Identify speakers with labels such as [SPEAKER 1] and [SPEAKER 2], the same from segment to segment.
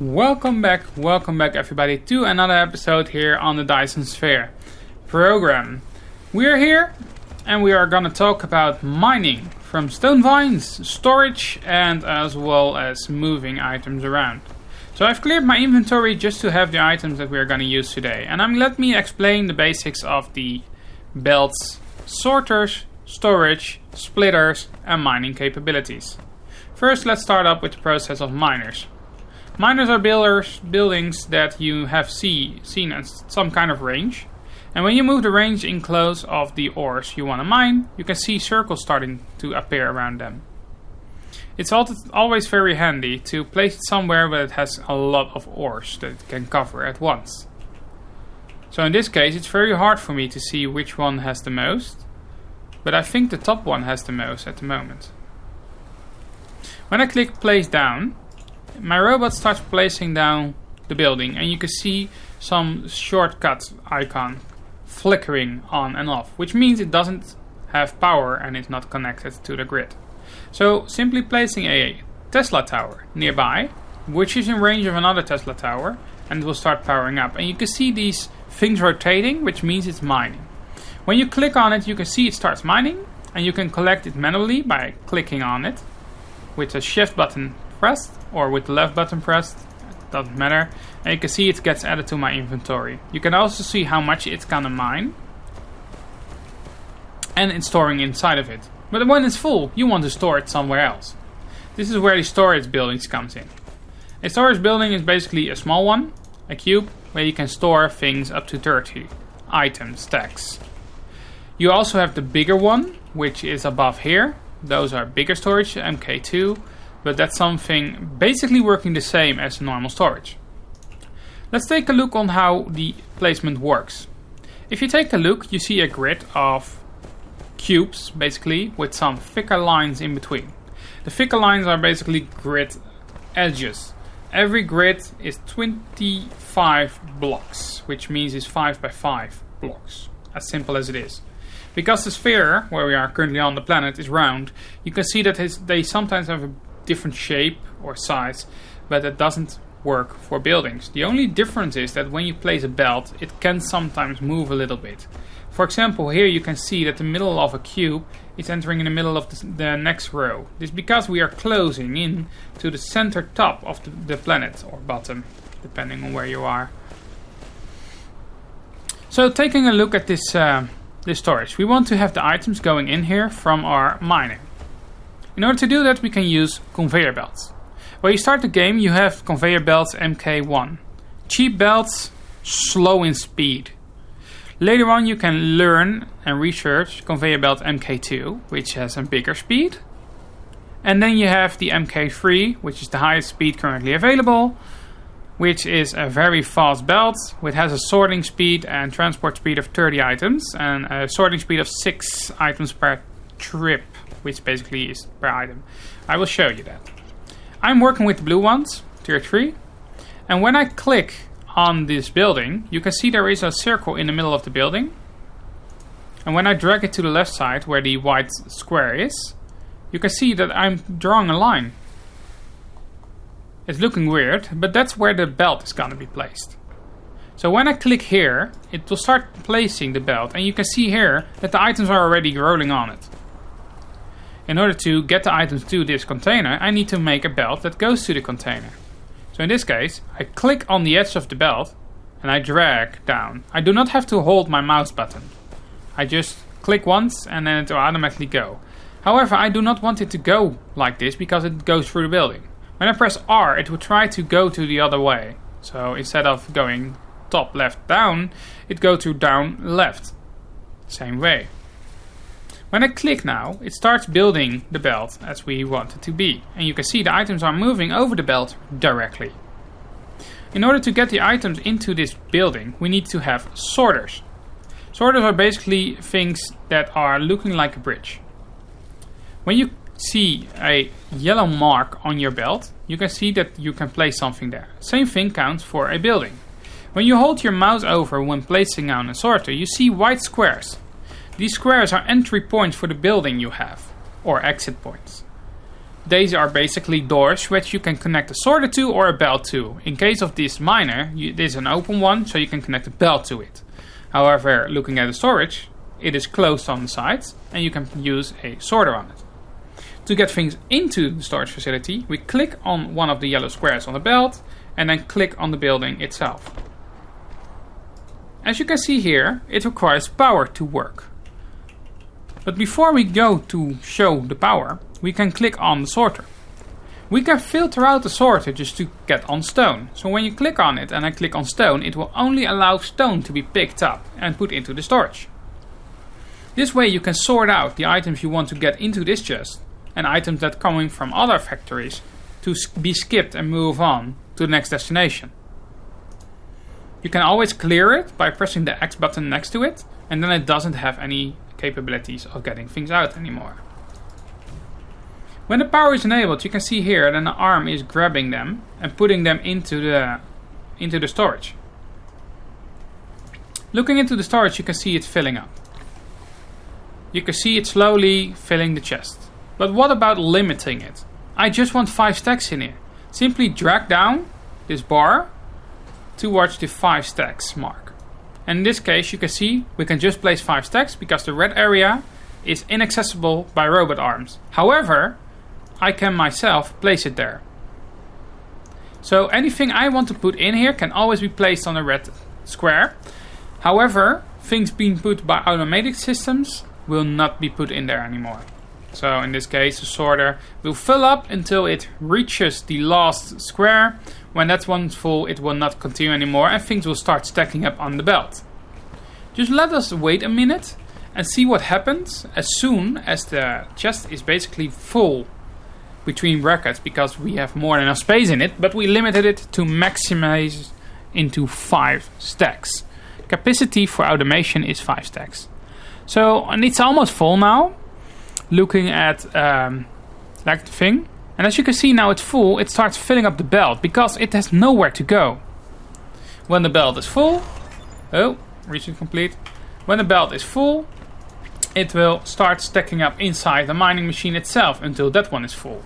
[SPEAKER 1] Welcome back everybody to another episode here on the Dyson Sphere program. We're here and we are gonna talk about mining from stone vines, storage and as well as moving items around. So I've cleared my inventory just to have the items that we're gonna use today. And let me explain the basics of the belts, sorters, storage, splitters and mining capabilities. First, let's start up with the process of miners. Miners are buildings that you have seen as some kind of range. And when you move the range in close of the ores you want to mine, you can see circles starting to appear around them. It's always very handy to place it somewhere where it has a lot of ores that it can cover at once. So in this case, it's very hard for me to see which one has the most. But I think the top one has the most at the moment. When I click place down, my robot starts placing down the building and you can see some shortcut icon flickering on and off, which means it doesn't have power and is not connected to the grid. So simply placing a Tesla tower nearby, which is in range of another Tesla tower, and it will start powering up. And you can see these things rotating, which means it's mining. When you click on it, you can see it starts mining, and you can collect it manually by clicking on it with the shift button pressed or with the left button pressed, it doesn't matter, and you can see it gets added to my inventory. You can also see how much it's gonna mine and it's storing inside of it. But when it's full, you want to store it somewhere else. This is where the storage buildings comes in. A storage building is basically a small one, a cube, where you can store things up to 30 items, stacks. You also have the bigger one, which is above here. Those are bigger storage, MK2. But that's something basically working the same as normal storage. Let's take a look on how the placement works. If you take a look, you see a grid of cubes, basically, with some thicker lines in between. The thicker lines are basically grid edges. Every grid is 25 blocks, which means it's 5 by 5 blocks, as simple as it is. Because the sphere, where we are currently on the planet, is round, you can see that they sometimes have a different shape or size, but that doesn't work for buildings. The only difference is that when you place a belt, it can sometimes move a little bit. For example, here you can see that the middle of a cube is entering in the middle of the next row. This is because we are closing in to the center top of the planet, or bottom, depending on where you are. So taking a look at this storage, we want to have the items going in here from our mining. In order to do that, we can use conveyor belts. When you start the game, you have conveyor belts MK1. Cheap belts, slow in speed. Later on, you can learn and research conveyor belt MK2, which has a bigger speed. And then you have the MK3, which is the highest speed currently available, which is a very fast belt, which has a sorting speed and transport speed of 30 items, and a sorting speed of 6 items per trip, which basically is per item. I will show you that. I'm working with the blue ones, tier 3, and when I click on this building, you can see there is a circle in the middle of the building, and when I drag it to the left side where the white square is, you can see that I'm drawing a line. It's looking weird, but that's where the belt is going to be placed. So when I click here, it will start placing the belt, and you can see here that the items are already rolling on it. In order to get the items to this container, I need to make a belt that goes to the container. So in this case, I click on the edge of the belt and I drag down. I do not have to hold my mouse button. I just click once and then it will automatically go. However, I do not want it to go like this because it goes through the building. When I press R, it will try to go to the other way. So instead of going top, left, down, it goes to down, left. Same way. When I click now, it starts building the belt as we want it to be. And you can see the items are moving over the belt directly. In order to get the items into this building, we need to have sorters. Sorters are basically things that are looking like a bridge. When you see a yellow mark on your belt, you can see that you can place something there. Same thing counts for a building. When you hold your mouse over when placing down a sorter, you see white squares. These squares are entry points for the building you have, or exit points. these are basically doors which you can connect a sorter to or a belt to. In case of this miner, this is an open one, so you can connect a belt to it. However, looking at the storage, it is closed on the sides and you can use a sorter on it. To get things into the storage facility, we click on one of the yellow squares on the belt and then click on the building itself. As you can see here, it requires power to work. But before we go to show the power, we can click on the sorter. We can filter out the sorter just to get on stone. So when you click on it and I click on stone, it will only allow stone to be picked up and put into the storage. This way you can sort out the items you want to get into this chest and items that are coming from other factories to be skipped and move on to the next destination. You can always clear it by pressing the X button next to it, and then it doesn't have any capabilities of getting things out anymore. When the power is enabled, you can see here that an arm is grabbing them and putting them into the storage. Looking into the storage, you can see it filling up. You can see it slowly filling the chest. But what about limiting it? I just want 5 stacks in here. Simply drag down this bar towards the 5 stacks mark. And in this case, you can see we can just place 5 stacks because the red area is inaccessible by robot arms. However, I can myself place it there. So anything I want to put in here can always be placed on a red square. However, things being put by automated systems will not be put in there anymore. So in this case, the sorter will fill up until it reaches the last square. When that one's full, it will not continue anymore and things will start stacking up on the belt. Just let us wait a minute and see what happens as soon as the chest is basically full between brackets, because we have more than enough space in it, but we limited it to maximize into 5 stacks. Capacity for automation is 5 stacks. So, and it's almost full now. Looking at like the thing, and as you can see now it's full, it starts filling up the belt because it has nowhere to go. When the belt is full, reaching complete. When the belt is full, it will start stacking up inside the mining machine itself until that one is full.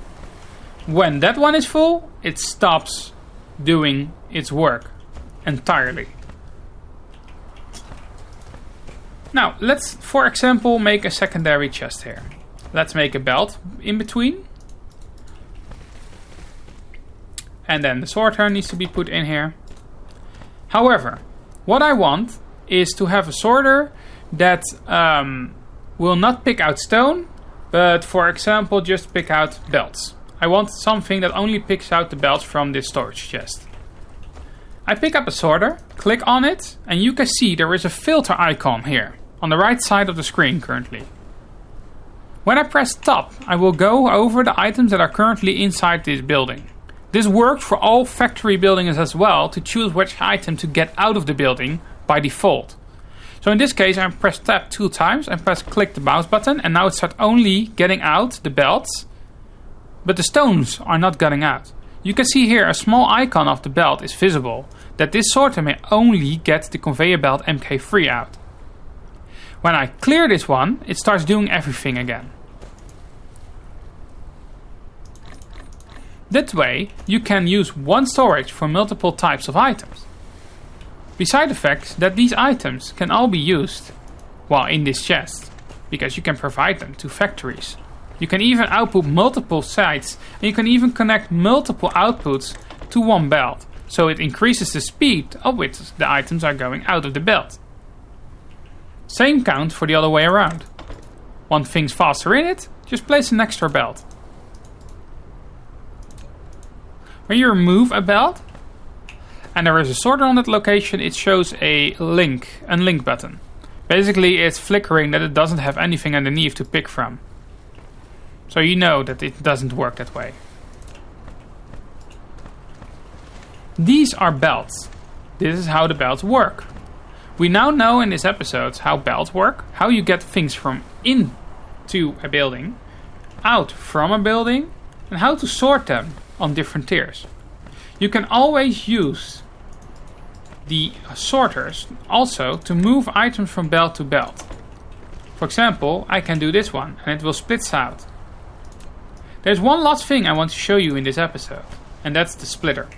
[SPEAKER 1] When that one is full, it stops doing its work entirely. Now, let's, for example, make a secondary chest here. Let's make a belt in between. And then the sorter needs to be put in here. However, what I want is to have a sorter that will not pick out stone, but for example, just pick out belts. I want something that only picks out the belts from this storage chest. I pick up a sorter, click on it, and you can see there is a filter icon here on the right side of the screen currently. When I press top, I will go over the items that are currently inside this building. This works for all factory buildings as well, to choose which item to get out of the building by default. So in this case, I press tab 2 times and press click the mouse button, and now it starts only getting out the belts, but the stones are not getting out. You can see here a small icon of the belt is visible, that this sorter may only get the conveyor belt MK3 out. When I clear this one, it starts doing everything again. That way, you can use one storage for multiple types of items. Beside the fact that these items can all be used while in this chest, because you can provide them to factories. You can even output multiple sites, and you can even connect multiple outputs to one belt, so it increases the speed of which the items are going out of the belt. Same count for the other way around. Want things faster in it? Just place an extra belt. When you remove a belt and there is a sorter on that location, it shows a unlink button. Basically it's flickering that it doesn't have anything underneath to pick from. So you know that it doesn't work that way. These are belts. This is how the belts work. We now know in this episode how belts work, how you get things from into a building, out from a building, and how to sort them on different tiers. You can always use the sorters also to move items from belt to belt. For example, I can do this one and it will split out. There's one last thing I want to show you in this episode, and that's the splitter.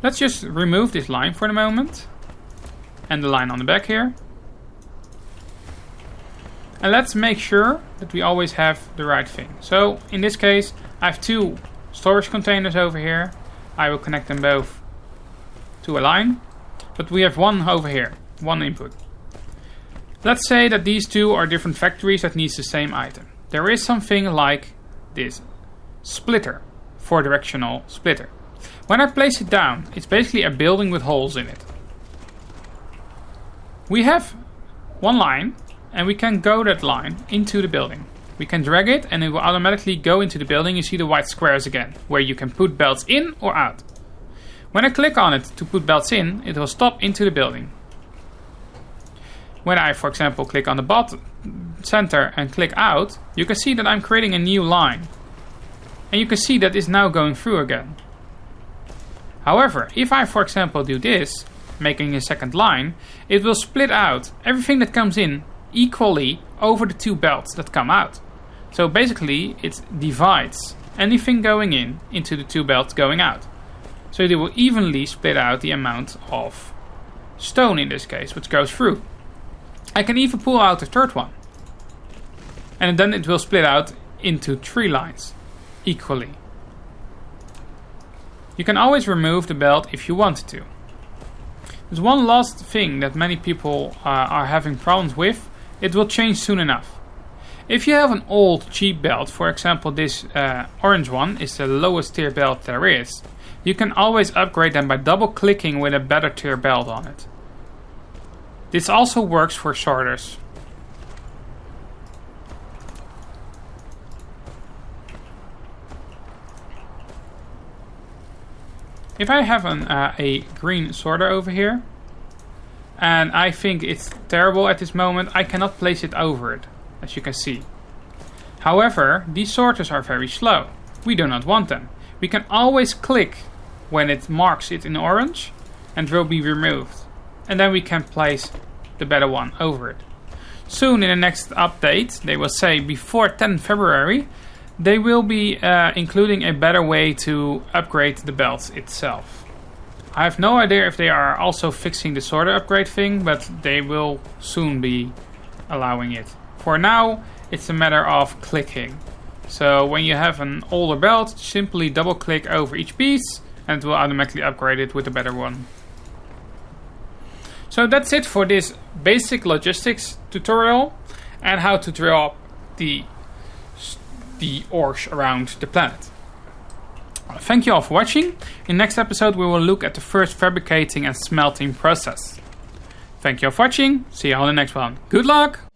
[SPEAKER 1] Let's just remove this line for the moment, and the line on the back here. And let's make sure that we always have the right thing. So in this case, I have 2 storage containers over here. I will connect them both to a line, but we have one over here, one input. Let's say that these 2 are different factories that needs the same item. There is something like this splitter, 4-directional splitter. When I place it down, it's basically a building with holes in it. We have one line, and we can go that line into the building. We can drag it and it will automatically go into the building. You see the white squares again, where you can put belts in or out. When I click on it to put belts in, it will stop into the building. When I, for example, click on the bottom center and click out, you can see that I'm creating a new line. And you can see that it's now going through again. However, if I, for example, do this, making a second line, it will split out everything that comes in equally over the 2 belts that come out. So basically, it divides anything going in into the 2 belts going out. So it will evenly split out the amount of stone in this case, which goes through. I can even pull out a third one. And then it will split out into 3 lines equally. You can always remove the belt if you wanted to. There's one last thing that many people are having problems with. It will change soon enough. If you have an old cheap belt, for example this orange one is the lowest tier belt there is, you can always upgrade them by double clicking with a better tier belt on it. This also works for sorters. If I have a green sorter over here, and I think it's terrible at this moment, I cannot place it over it, as you can see. However, these sorters are very slow. We do not want them. We can always click when it marks it in orange, and it will be removed. And then we can place the better one over it. Soon in the next update, they will say before 10 February, they will be including a better way to upgrade the belt itself. I have no idea if they are also fixing the sorter upgrade thing, but they will soon be allowing it. For now, it's a matter of clicking. So when you have an older belt, simply double click over each piece and it will automatically upgrade it with a better one. So that's it for this basic logistics tutorial and how to draw the ores around the planet. Thank you all for watching. In the next episode we will look at the first fabricating and smelting process. Thank you all for watching. See you all in the next one. Good luck!